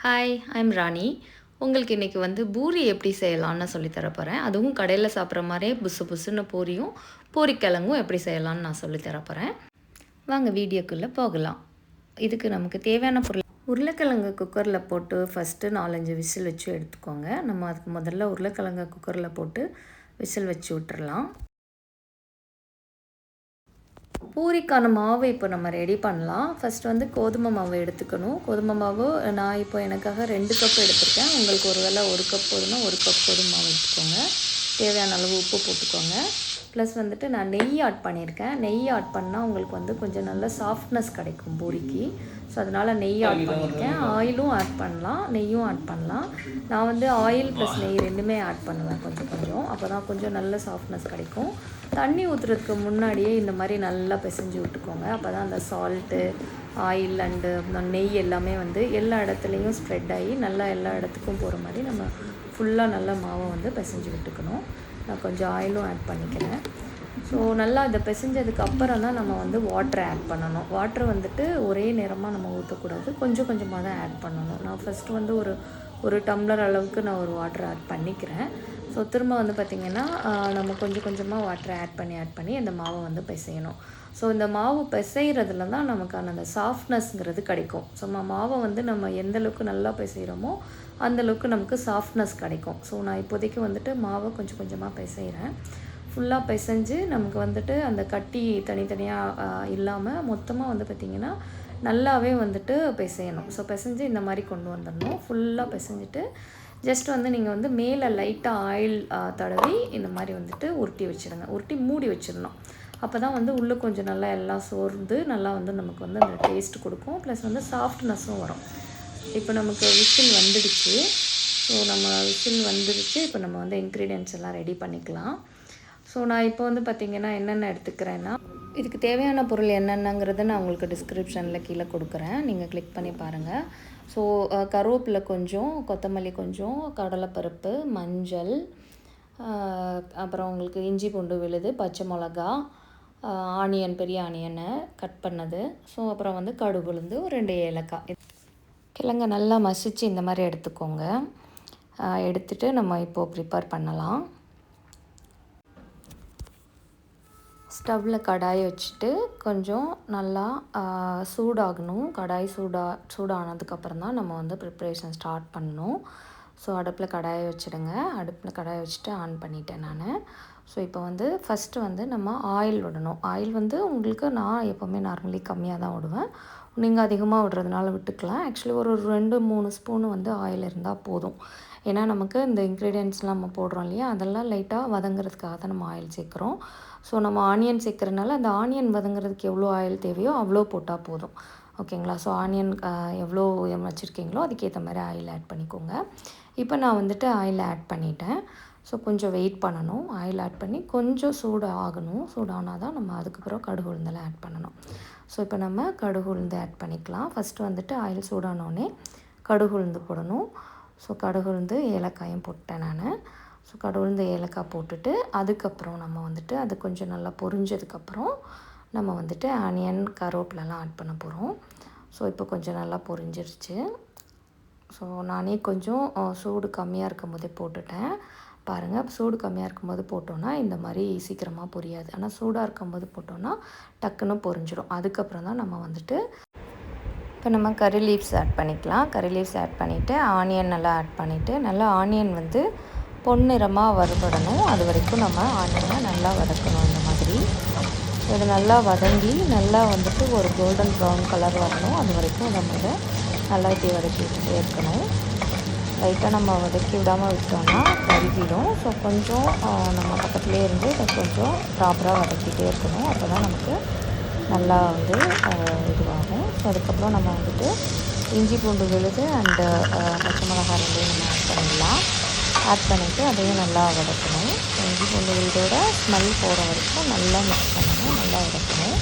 Hi, I'm ராணி. உங்களுக்கு இன்றைக்கி பூரி எப்படி செய்யலான்னு சொல்லித் தர போகிறேன். அதுவும் கடையில் சாப்பிட்ற மாதிரியே புசு புசுன்னு பூரியும் பூரிக்கிழங்கும் எப்படி செய்யலான்னு நான் சொல்லித் தர போகிறேன். வாங்க வீடியோக்குள்ளே போகலாம். இதுக்கு நமக்கு தேவையான பொருள் உருளைக்கிழங்கு குக்கரில் போட்டு ஃபஸ்ட்டு 4-5 விசில் வச்சு எடுத்துக்கோங்க. நம்ம அதுக்கு முதல்ல உருளைக்கிழங்கு குக்கரில் போட்டு விசில் வச்சு விட்டுறலாம். பூரிக்கான மாவு இப்போ நம்ம ரெடி பண்ணலாம். ஃபஸ்ட்டு கோதுமை மாவு எடுத்துக்கணும். கோதுமை மாவு நான் இப்போ எனக்காக 2 கப் எடுத்திருக்கேன். உங்களுக்கு ஒரு வேளை 1 கப் போதுன்னா 1 கப் கோதுமை மாவு எடுத்துக்கோங்க. தேவையான அளவு உப்பு போட்டுக்கோங்க. ப்ளஸ் நான் நெய் ஆட் பண்ணியிருக்கேன். நெய் ஆட் பண்ணால் உங்களுக்கு கொஞ்சம் நல்ல சாஃப்ட்னஸ் கிடைக்கும் பூரிக்கு. ஸோ அதனால் நெய் ஆட் பண்ணியிருக்கேன். ஆயிலும் ஆட் பண்ணலாம், நெய்யும் ஆட் பண்ணலாம். நான் ஆயில் ப்ளஸ் நெய் ரெண்டுமே ஆட் பண்ணுவேன் கொஞ்சம். அப்போ தான் கொஞ்சம் நல்ல சாஃப்ட்னஸ் கிடைக்கும். தண்ணி ஊற்றுறதுக்கு முன்னாடியே இந்த மாதிரி நல்லா பிசைஞ்சு விட்டுக்கோங்க. அப்போ தான் அந்த சால்ட்டு, ஆயில் அண்டு நெய் எல்லாமே எல்லா இடத்துலையும் ஸ்ப்ரெட் ஆகி நல்லா எல்லா இடத்துக்கும் போகிற மாதிரி நம்ம ஃபுல்லாக நல்லா மாவை பிசைஞ்சு விட்டுக்கணும். நான் கொஞ்சம் ஆயிலும் ஆட் பண்ணிக்கிறேன். ஸோ நல்லா இதை பிசைஞ்சதுக்கு அப்புறம் தான் நம்ம வாட்டரை ஆட் பண்ணணும். வாட்டர் ஒரே நேரமாக நம்ம ஊற்றக்கூடாது, கொஞ்சம் கொஞ்சமாக தான் ஆட் பண்ணணும். நான் ஃபஸ்ட்டு ஒரு டம்ளர் அளவுக்கு நான் ஒரு வாட்டர் ஆட் பண்ணிக்கிறேன். ஸோ திரும்ப பார்த்திங்கன்னா நம்ம கொஞ்சம் கொஞ்சமாக வாட்டரை ஆட் பண்ணி அந்த மாவை பிசையணும். ஸோ இந்த மாவு பிசைகிறதுல தான் நமக்கான அந்த சாஃப்ட்னஸ்ங்கிறது கிடைக்கும். ஸோ மாவை நம்ம எந்தளவுக்கு நல்லா பிசைகிறோமோ அந்தளவுக்கு நமக்கு சாஃப்ட்னஸ் கிடைக்கும். ஸோ நான் இப்போதைக்கு மாவை கொஞ்சம் கொஞ்சமாக பிசைகிறேன். ஃபுல்லாக பிசைஞ்சு நமக்கு அந்த கட்டி தனித்தனியாக இல்லாமல் மொத்தமாக பார்த்திங்கன்னா நல்லாவே பிசையணும். ஸோ பிசைஞ்சு இந்த மாதிரி கொண்டு வந்துடணும். ஃபுல்லாக பிசைஞ்சிட்டு ஜஸ்ட் நீங்கள் மேலே லைட்டாக ஆயில் தடவி இந்த மாதிரி உருட்டி வச்சுடுங்க. உருட்டி மூடி வச்சிடணும். அப்போ தான் உள்ளே கொஞ்சம் நல்லா எல்லாம் சோர்ந்து நல்லா நமக்கு அந்த டேஸ்ட் கொடுக்கும். ப்ளஸ் சாஃப்ட்னஸும் வரும். இப்போ நமக்கு விசில் வந்துடுச்சு. ஸோ நம்ம விசில் வந்துடுச்சு. இப்போ நம்ம இன்க்ரீடியன்ட்ஸ் எல்லாம் ரெடி பண்ணிக்கலாம். ஸோ நான் இப்போ பார்த்திங்கன்னா என்னென்ன எடுத்துக்கிறேன்னா, இதுக்கு தேவையான பொருள் என்னென்னங்கிறத நான் உங்களுக்கு டிஸ்கிரிப்ஷனில் கீழே கொடுக்குறேன். நீங்கள் கிளிக் பண்ணி பாருங்கள். ஸோ கருவேப்பிலை கொஞ்சம், கொத்தமல்லி கொஞ்சம், கடலைப்பருப்பு, மஞ்சள், அப்புறம் உங்களுக்கு இஞ்சி பூண்டு விழுது, பச்சை மிளகா, ஆனியன், பெரிய ஆனியனை கட் பண்ணது. ஸோ அப்புறம் கடுகு உளுந்து, 2 ஏலக்காய். கிழங்க நல்லா மசித்து இந்த மாதிரி எடுத்துக்கோங்க. எடுத்துகிட்டு நம்ம இப்போது ப்ரிப்பேர் பண்ணலாம். ஸ்டவ்வில் கடாய் வச்சுட்டு கொஞ்சம் நல்லா சூடாகணும். கடாய் சூடானதுக்கப்புறம் தான் நம்ம ப்ரிப்ரேஷன் ஸ்டார்ட் பண்ணணும். ஸோ அடுப்பில் கடாயை வச்சுடுங்க. அடுப்பில் கடாயை வச்சுட்டு ஆன் பண்ணிட்டேன் நான். ஸோ இப்போ ஃபஸ்ட்டு நம்ம ஆயில் விடணும். ஆயில் உங்களுக்கு நான் எப்போவுமே நார்மலி கம்மியாக தான் விடுவேன். நீங்கள் அதிகமாக விடுறதுனால விட்டுக்கலாம். ஆக்சுவலி ஒரு 2-3 ஸ்பூனு ஆயில் இருந்தால் போதும். ஏன்னா நமக்கு இந்த இன்க்ரீடியன்ட்ஸ்லாம் நம்ம போடுறோம் இல்லையா, அதெல்லாம் லைட்டாக வதங்கிறதுக்காக தான் நம்ம ஆயில் சேர்க்குறோம். ஸோ நம்ம ஆனியன் சேர்க்குறதுனால அந்த ஆனியன் வதங்கிறதுக்கு எவ்வளோ ஆயில் தேவையோ அவ்வளோ போட்டால் போதும். ஓகேங்களா? ஸோ ஆனியன் எவ்வளோ வச்சுருக்கீங்களோ அதுக்கேற்ற மாதிரி ஆயில் ஆட் பண்ணிக்கோங்க. இப்போ நான் ஆயில் ஆட் பண்ணிட்டேன். ஸோ கொஞ்சம் வெயிட் பண்ணணும். ஆயில் ஆட் பண்ணி கொஞ்சம் சூடாகணும். சூடானால் தான் நம்ம அதுக்கப்புறம் கடுகு உளுந்தெல்லாம் ஆட் பண்ணணும். ஸோ இப்போ நம்ம கடுகு உளுந்து ஆட் பண்ணிக்கலாம். ஃபஸ்ட்டு ஆயில் சூடானோடனே கடுகு உளுந்து போடணும். ஸோ கடுகு உளுந்து, ஏலக்காயும் போட்டேன் நான். ஸோ கடுகு உளுந்து, ஏலக்காய் போட்டுட்டு அதுக்கப்புறம் நம்ம அது கொஞ்சம் நல்லா பொரிஞ்சதுக்கப்புறம் நம்ம ஆனியன், கருவேப்பிலெலாம் ஆட் பண்ண போகிறோம். ஸோ இப்போ கொஞ்சம் நல்லா பொரிஞ்சிருச்சு. ஸோ நானே கொஞ்சம் சூடு கம்மியாக இருக்கும்போதே போட்டுட்டேன். பாருங்கள், சூடு கம்மியாக இருக்கும்போது போட்டோன்னா இந்த மாதிரி சீக்கிரமாக பொரியாது. ஆனால் சூடாக இருக்கும்போது போட்டோன்னா டக்குன்னு பொரிஞ்சிடும். அதுக்கப்புறம் தான் நம்ம இப்போ நம்ம கறி லீவ்ஸ் ஆட் பண்ணிக்கலாம். கறி லீவ்ஸ் ஆட் பண்ணிவிட்டு ஆனியன் நல்லா ஆட் பண்ணிவிட்டு நல்லா ஆனியன் பொன்னிறமாக வறுபடணும். அது வரைக்கும் நம்ம ஆனியனை நல்லா வதக்கணும். இந்த மாதிரி இது நல்லா வதங்கி நல்லா ஒரு கோல்டன் ப்ரௌன் கலர் வரணும். அது வரைக்கும் நம்ம இதை நல்லா இப்படி வதக்கிட்டே இருக்கணும். லைட்டாக நம்ம வதக்கி விடாமல் விட்டோம்னா கருகிடும். ஸோ கொஞ்சம் நம்ம பக்கத்துலேயே இருந்து இதை கொஞ்சம் ப்ராப்பராக வதக்கிட்டே இருக்கணும். அப்போ தான் நமக்கு நல்லா இதுவாகும். ஸோ அதுக்கப்புறம் நம்ம இஞ்சி பூண்டு விழுது அண்டு பச்சை மிளகாய் ரெண்டையும் நம்ம ஆட் பண்ணிடலாம். ஆட் பண்ணிவிட்டு அதையும் நல்லா வதக்கணும். இஞ்சி பூண்டு விழுதோட ஸ்மெல் போகிற வரைக்கும் நல்லா மிக்ஸ் பண்ணணும், நல்லா வதக்கணும்.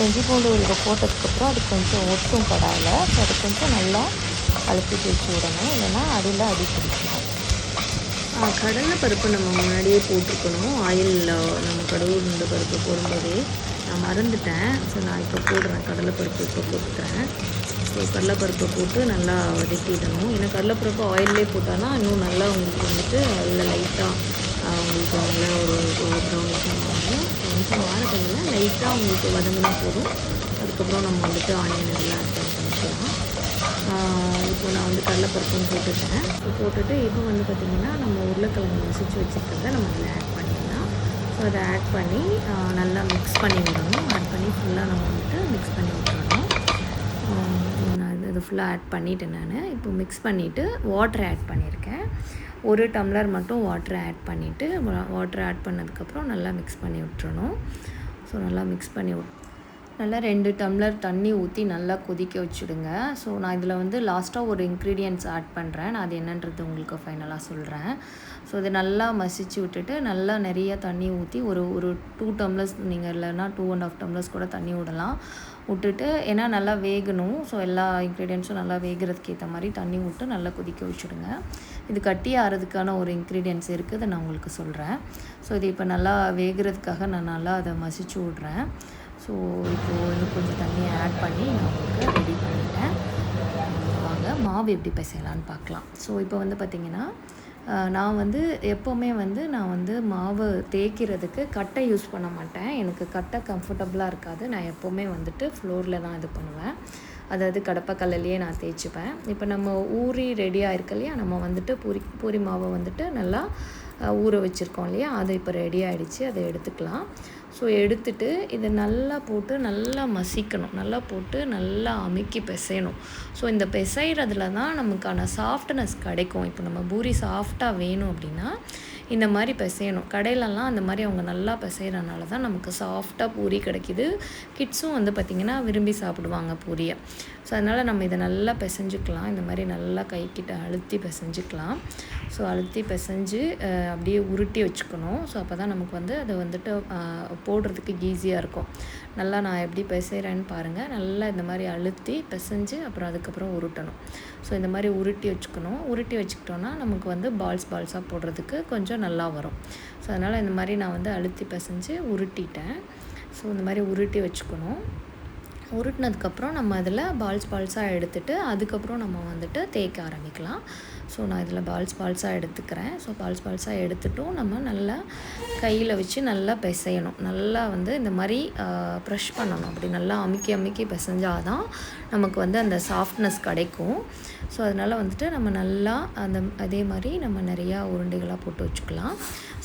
இஞ்சி பூண்டு விழுதை போட்டதுக்கப்புறம் அது கொஞ்சம் ஒட்டும் கடாயில். ஸோ அது கொஞ்சம் நல்லா கலக்கி தேய்ச்சி விடணும், இல்லைன்னா அடியில் அடி பிடிச்சிடும். கடலை பருப்பு நம்ம முன்னாடியே போட்டிருக்கணும். ஆயிலில் நம்ம கடுகு உளுந்து பருப்பு போடும்போதே நான் மறந்துட்டேன். ஸோ நான் இப்போ போடுறேன், கடலைப்பருப்பு இப்போ போட்டுக்கிறேன். ஸோ கடலைப்பருப்பை போட்டு நல்லா வதக்கிடணும். ஏன்னா கடலைப்பருப்பு ஆயிலே போட்டால் தான் இன்னும் நல்லா உங்களுக்கு வந்துட்டு அதில் லைட்டாக உங்களுக்கு நல்லா ஒரு ப்ரௌனிஷாக ஆகும். ப்ரௌனிஷாக ஆறதில்லை, லைட்டாக உங்களுக்கு வதங்கினா போதும். அதுக்கப்புறம் நம்ம வந்துட்டு ஆனியன் இதெல்லாம் ஆட் பண்ணிக்கலாம். இப்போ நான் வந்து கடலைப்பருப்பும் போட்டுட்டேன். போட்டுட்டு இப்போ வந்து பார்த்திங்கன்னா நம்ம உருளைக்கிழங்கு மசிச்சு வச்சுருக்கிறத நம்ம அதில் ஆட் பண்ணிடலாம். ஸோ அதை ஆட் பண்ணி நல்லா மிக்ஸ் பண்ணி விடணும். ஆட் பண்ணி ஃபுல்லாக நம்ம வந்துட்டு மிக்ஸ் பண்ணி விட்டுறணும். நான் இது ஃபுல்லாக ஆட் பண்ணிவிட்டேன். நான் இப்போ மிக்ஸ் பண்ணிவிட்டு வாட்டர் ஆட் பண்ணியிருக்கேன். 1 டம்ளர் மட்டும் வாட்டரை ஆட் பண்ணிவிட்டு வாட்டர் ஆட் பண்ணதுக்கப்புறம் நல்லா மிக்ஸ் பண்ணி விட்டுறணும். ஸோ நல்லா மிக்ஸ் பண்ணி நல்லா 2 டம்ளர் தண்ணி ஊற்றி நல்லா கொதிக்க வச்சுடுங்க. ஸோ நான் இதில் வந்து லாஸ்ட்டாக ஒரு இன்க்ரீடியன்ட்ஸ் ஆட் பண்ணுறேன். நான் அது என்னன்றது உங்களுக்கு ஃபைனலாக சொல்கிறேன். ஸோ இது நல்லா மசிச்சு விட்டுட்டு நல்லா நிறைய தண்ணி ஊற்றி ஒரு 2 டம்ளர்ஸ், நீங்கள் இல்லைன்னா 2.5 டம்ளர்ஸ் கூட தண்ணி விட்டுட்டு ஏன்னா நல்லா வேகணும். ஸோ எல்லா இன்க்ரீடியன்ட்ஸும் நல்லா வேகிறதுக்கு ஏற்ற மாதிரி தண்ணி விட்டு நல்லா கொதிக்க வச்சுடுங்க. இது கட்டி ஆறதுக்கான ஒரு இன்க்ரீடியன்ட்ஸ் இருக்குது, அதை நான் உங்களுக்கு சொல்கிறேன். ஸோ இது இப்போ நல்லா வேகிறதுக்காக நான் நல்லா அதை மசிச்சு விட்றேன். ஸோ இப்போது இன்னும் கொஞ்சம் தண்ணியை ஆட் பண்ணி நான் உங்களுக்கு ரெடி பண்ணிட்டேன். வாங்க மாவு எப்படி பிசையலான்னு பார்க்கலாம். ஸோ இப்போ வந்து பார்த்திங்கன்னா நான் வந்து எப்போவுமே வந்து நான் வந்து மாவு தேய்க்கிறதுக்கு கட்டை யூஸ் பண்ண மாட்டேன். எனக்கு கட்டை கம்ஃபர்டபுளாக இருக்காது. நான் எப்போவுமே வந்துட்டு ஃப்ளோரில் தான் இது பண்ணுவேன். அதாவது கடப்பக்கல்லையே நான் தேய்ச்சிப்பேன். இப்போ நம்ம ஊறி ரெடியாக இருக்கு இல்லையா, நம்ம வந்துட்டு பூரி மாவை வந்துட்டு நல்லா ஊற வச்சுருக்கோம் இல்லையா, அது இப்போ ரெடி ஆகிடுச்சு. அதை எடுத்துக்கலாம். ஸோ எடுத்துட்டு இதை நல்லா போட்டு நல்லா மசிக்கணும். நல்லா போட்டு நல்லா அமுக்கி பிசையணும். ஸோ இந்த பிசைகிறதுல தான் நமக்கான சாஃப்ட்னஸ் கிடைக்கும். இப்போ நம்ம பூரி சாஃப்டாக வேணும் அப்படின்னா இந்த மாதிரி பிசையணும். கடையிலலாம் அந்த மாதிரி அவங்க நல்லா பிசைகிறனால தான் நமக்கு சாஃப்டாக பூரி கிடைக்கிது. கிட்ஸும் வந்து பார்த்திங்கன்னா விரும்பி சாப்பிடுவாங்க பூரியை. ஸோ அதனால் நம்ம இதை நல்லா பிசைஞ்சுக்கலாம். இந்த மாதிரி நல்லா கைக்கிட்ட அழுத்தி பிசைஞ்சுக்கலாம். ஸோ அழுத்தி பிசைஞ்சு அப்படியே உருட்டி வச்சுக்கணும். ஸோ அப்போ தான் நமக்கு வந்து அது வந்துட்டு போடுறதுக்கு ஈஸியாக இருக்கும். நல்லா நான் எப்படி பிசைகிறேன்னு பாருங்கள். நல்லா இந்த மாதிரி அழுத்தி பிசைஞ்சு அப்புறம் அதுக்கப்புறம் உருட்டணும். ஸோ இந்த மாதிரி உருட்டி வச்சுக்கணும். உருட்டி வச்சுக்கிட்டோன்னா நமக்கு வந்து பால்ஸாக போடுறதுக்கு கொஞ்சம் நல்லா வரும். ஸோ அதனால் இந்த மாதிரி நான் வந்து அழுத்தி பிசைஞ்சு உருட்டிட்டேன். ஸோ இந்த மாதிரி உருட்டி வச்சுக்கணும். உருட்டினதுக்கப்புறம் நம்ம அதில் பால்ஸாக எடுத்துகிட்டு அதுக்கப்புறம் நம்ம வந்துட்டு தேய்க்க ஆரம்பிக்கலாம். ஸோ நான் இதில் பால்ஸாக எடுத்துக்கிறேன். ஸோ பால்ஸாக எடுத்துட்டும் நம்ம நல்லா கையில் வச்சு நல்லா பிசையணும். நல்லா வந்து இந்த மாதிரி ப்ரெஷ் பண்ணணும். அப்படி நல்லா அமுக்கி பிசைஞ்சால் தான் நமக்கு வந்து அந்த சாஃப்ட்னஸ் கிடைக்கும். ஸோ அதனால் வந்துட்டு நம்ம நல்லா அதே மாதிரி நம்ம நிறையா உருண்டைகளாக போட்டு வச்சுக்கலாம்.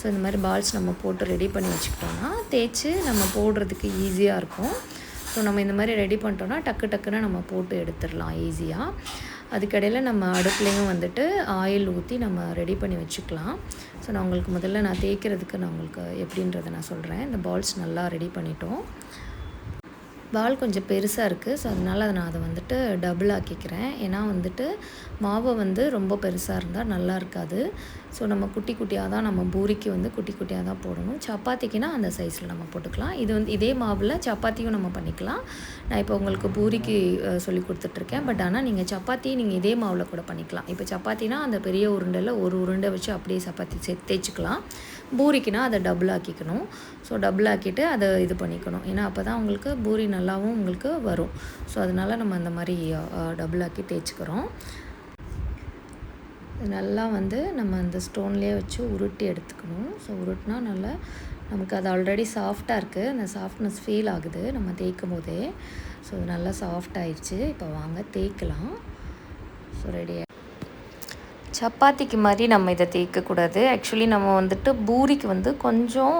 ஸோ இந்த மாதிரி பால்ஸ் நம்ம போட்டு ரெடி பண்ணி வச்சுக்கிட்டோன்னா தேய்ச்சி நம்ம போடுறதுக்கு ஈஸியாக இருக்கும். ஸோ நம்ம இந்த மாதிரி ரெடி பண்ணிட்டோன்னா டக்குன்னு நம்ம போட்டு எடுத்துடலாம் ஈஸியாக. அதுக்கடையில் நம்ம அடுப்புலையும் வந்துட்டு ஆயில் ஊற்றி நம்ம ரெடி பண்ணி வச்சுக்கலாம். ஸோ நான் உங்களுக்கு முதல்ல நான் தேய்க்கிறதுக்கு நான் உங்களுக்கு எப்படின்றத நான் சொல்கிறேன். இந்த பால்ஸ் நல்லா ரெடி பண்ணிட்டோம். பால் கொஞ்சம் பெருசாக இருக்குது. ஸோ அதனால் நான் அதை வந்துட்டு டபுள் ஆக்கிக்கிறேன். ஏன்னா வந்துட்டு மாவை வந்து ரொம்ப பெருசாக இருந்தால் நல்லா இருக்காது. ஸோ நம்ம குட்டியாக தான் நம்ம பூரிக்கு வந்து குட்டியாக தான் போடணும். சப்பாத்திக்குனா அந்த சைஸில் நம்ம போட்டுக்கலாம். இது வந்து இதே மாவில் சப்பாத்தியும் நம்ம பண்ணிக்கலாம். நான் இப்போ உங்களுக்கு பூரிக்கு சொல்லி கொடுத்துட்ருக்கேன். பட் ஆனால் நீங்கள் சப்பாத்தி நீங்கள் இதே மாவில் கூட பண்ணிக்கலாம். இப்போ சப்பாத்தினா அந்த பெரிய உருண்டையில் ஒரு உருண்டை வச்சு அப்படியே சப்பாத்தி தேய்ச்சிக்கலாம். பூரிக்குனா அதை டபுள் ஆக்கிக்கணும். ஸோ டபுள் ஆக்கிட்டு அதை இது பண்ணிக்கணும். ஏன்னா அப்போ தான் உங்களுக்கு பூரி நல்லாவும் உங்களுக்கு வரும். ஸோ அதனால் நம்ம அந்த மாதிரி டபுள் ஆக்கி தேய்ச்சிக்கிறோம். நல்லா வந்து நம்ம அந்த ஸ்டோன்லேயே வச்சு உருட்டி எடுத்துக்கணும். ஸோ உருட்டினா நல்லா நமக்கு அது ஆல்ரெடி சாஃப்டாக இருக்குது. அந்த சாஃப்ட்னஸ் ஃபீல் ஆகுது நம்ம தேய்க்கும் போதே. ஸோ அது நல்லா சாஃப்ட் ஆயிடுச்சு. இப்போ வாங்க தேய்க்கலாம். So ready. சப்பாத்திக்கு மாதிரி நம்ம இதை தேய்க்கக்கூடாது. ஆக்சுவலி நம்ம வந்துட்டு பூரிக்கு வந்து கொஞ்சம்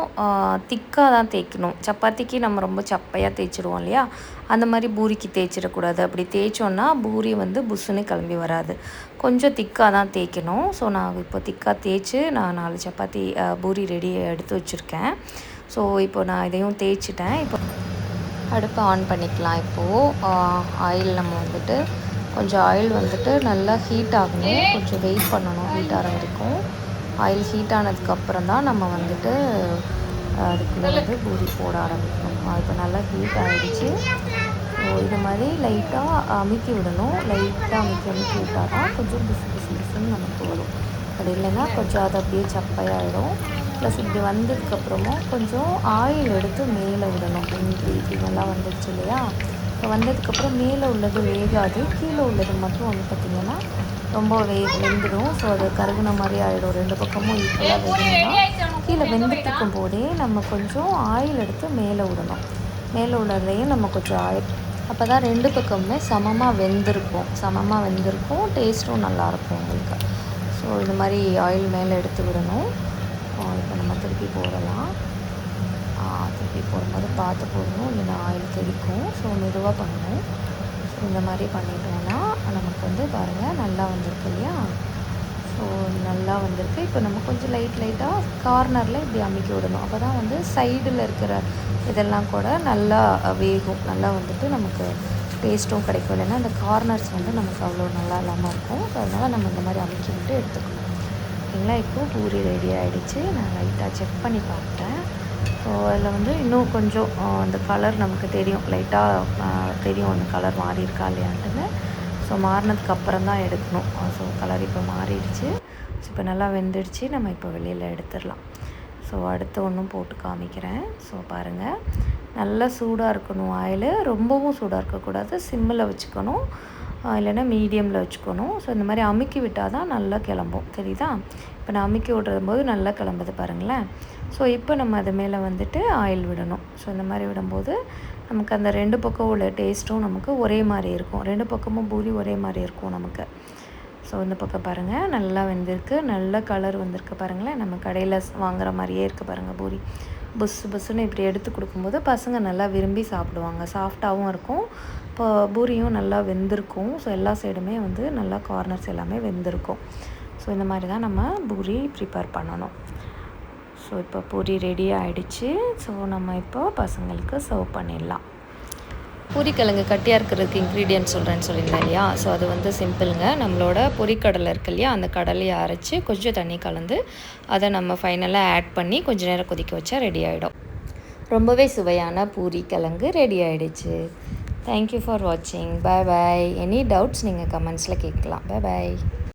திக்காக தான் தேய்க்கணும். சப்பாத்திக்கு நம்ம ரொம்ப சப்பையாக தேய்ச்சிடுவோம் இல்லையா, அந்த மாதிரி பூரிக்கு தேய்ச்சிடக்கூடாது. அப்படி தேய்ச்சோன்னா பூரி வந்து புஷ்ஷுன்னு கிளம்பி வராது. கொஞ்சம் திக்காக தான் தேய்க்கணும். ஸோ நான் இப்போ திக்காக தேய்ச்சி நான் 4 சப்பாத்தி பூரி ரெடி எடுத்து வச்சுருக்கேன். ஸோ இப்போ நான் இதையும் தேய்ச்சிட்டேன். இப்போ அடுப்பை ஆன் பண்ணிக்கலாம். இப்போது ஆயில் நம்ம வந்துட்டு கொஞ்சம் ஆயில் வந்துட்டு நல்லா ஹீட் ஆகணும். கொஞ்சம் வெயிட் பண்ணணும் ஹீட் ஆகிற வரைக்கும். ஆயில் ஹீட் ஆனதுக்கப்புறம் தான் நம்ம வந்துட்டு அதுக்குள்ளே வந்து பூரி போட ஆரம்பிக்கணும். இப்போ நல்லா ஹீட் ஆகிடுச்சு. ஸோ இது மாதிரி லைட்டாக அமுக்கி விடணும். லைட்டாக அமுக்கி விட்டால் தான் கொஞ்சம் புசுன்னு நமக்கு வரும். அது இல்லைன்னா கொஞ்சம் அது அப்படியே சப்பையாகிடும். ப்ளஸ் இப்படி வந்ததுக்கப்புறமும் கொஞ்சம் ஆயில் எடுத்து மேலே விடணும். இப்படி நல்லா வந்துடுச்சு இல்லையா? இப்போ வந்ததுக்கப்புறம் மேலே உள்ளது வேகாது, கீழே உள்ளது மட்டும் வந்து பார்த்திங்கன்னா ரொம்ப வெந்துடும். ஸோ அது கருகுன மாதிரி ஆகிடும். 2 பக்கமும் ஈக்குவலாக வேகணும்னா கீழே வெந்துட்டுருக்கும் போதே நம்ம கொஞ்சம் ஆயில் எடுத்து மேலே விடணும். மேலே உள்ளதுலேயும் நம்ம கொஞ்சம் ஆயில், அப்போ தான் 2 பக்கமுமே சமமாக வெந்திருக்கும், டேஸ்ட்டும் நல்லாயிருக்கும் உங்களுக்கு. ஸோ இந்த மாதிரி ஆயில் மேலே எடுத்து விடணும். இப்போ நம்ம திருப்பி போடலாம். திருப்பி போடும்போது பார்த்து போடணும், இல்லைன்னா ஆயில் தெளிக்கும். ஸோ மெதுவாக பண்ணணும். ஸோ இந்த மாதிரி பண்ணிட்டோம்னா நமக்கு வந்து பாருங்கள் நல்லா வந்திருக்கு இல்லையா? ஸோ நல்லா வந்திருக்கு. இப்போ நம்ம கொஞ்சம் லைட்டாக கார்னரில் இப்படி அமுக்கி விடணும். அப்போ தான் வந்து சைடில் இருக்கிற இதெல்லாம் கூட நல்லா வேகும். நல்லா வந்துட்டு நமக்கு டேஸ்ட்டும் கிடைக்கும். இல்லைன்னா அந்த கார்னர்ஸ் வந்து நமக்கு அவ்வளோ நல்லா இல்லாமல் இருக்கும். ஸோ அதனால் நம்ம இந்த மாதிரி அமுக்கி விட்டு எடுத்துக்கணும். ஓகேங்களா? இப்போது பூரி ரெடி ஆகிடுச்சு. நான் லைட்டாக செக் பண்ணி பார்த்தேன். ஸோ அதில் வந்து இன்னும் கொஞ்சம் அந்த கலர் நமக்கு தெரியும், லைட்டாக தெரியும் அந்த கலர் மாறி இருக்கா இல்லையான்ட்டுன்னு. ஸோ மாறினதுக்கு அப்புறம் தான் எடுக்கணும். ஸோ கலர் இப்போ மாறிடுச்சு. ஸோ இப்போ நல்லா வெந்துடுச்சு. நம்ம இப்போ வெளியில் எடுத்துடலாம். ஸோ அடுத்து ஒன்றும் போட்டு காமிக்கிறேன். ஸோ பாருங்கள், நல்லா சூடாக இருக்கணும் ஆயில். ரொம்பவும் சூடாக இருக்கக்கூடாது, சிம்மில் வச்சுக்கணும், இல்லைன்னா மீடியமில் வச்சுக்கணும். ஸோ இந்த மாதிரி அமுக்கி விட்டால் தான் நல்லா கிளம்பும். தெரியுதா? இப்போ நான் அமுக்கி விடும்போது நல்லா கிளம்புது பாருங்களேன். ஸோ இப்போ நம்ம அது மேலே வந்துட்டு ஆயில் விடணும். ஸோ இந்த மாதிரி விடும்போது நமக்கு அந்த 2 பக்கம் உள்ள டேஸ்ட்டும் நமக்கு ஒரே மாதிரி இருக்கும். 2 பக்கமும் பூரி ஒரே மாதிரி இருக்கும் நமக்கு. ஸோ இந்த பக்கம் பாருங்கள் நல்லா வெந்திருக்கு, நல்ல கலர் வந்திருக்கு பாருங்களேன். நம்ம கடையில் வாங்குகிற மாதிரியே இருக்குது பாருங்கள். பூரி புஸ்ஸுன்னு இப்படி எடுத்து கொடுக்கும்போது பசங்க நல்லா விரும்பி சாப்பிடுவாங்க. சாஃப்டாகவும் இருக்கும், இப்போ பூரியும் நல்லா வெந்திருக்கும். ஸோ எல்லா சைடுமே வந்து நல்லா கார்னர்ஸ் எல்லாமே வெந்திருக்கும். ஸோ இந்த மாதிரி தான் நம்ம பூரி ப்ரிப்பேர் பண்ணணும். ஸோ இப்போ பூரி ரெடி ஆகிடுச்சு. ஸோ நம்ம இப்போ பசங்களுக்கு சர்வ் பண்ணிடலாம். பூரிக்கிழங்கு கட்டியாக இருக்கிறதுக்கு இன்க்ரீடியன்ட் சொல்கிறேன்னு சொல்லியிருந்தேன் இல்லையா? ஸோ அது வந்து சிம்பிளுங்க. நம்மளோட பொரிக்கடலை இருக்கு இல்லையா, அந்த கடலையை அரைச்சி கொஞ்சம் தண்ணி கலந்து அதை நம்ம ஃபைனலாக ஆட் பண்ணி கொஞ்சம் நேரம் கொதிக்க வச்சா ரெடி ஆகிடும். ரொம்பவே சுவையான பூரிக்கிழங்கு ரெடி ஆகிடுச்சு. தேங்க்யூ ஃபார் வாட்சிங். பாய் பாய். எனி டவுட்ஸ் நீங்கள் கமெண்ட்ஸில் கேட்கலாம். பாய் பாய்.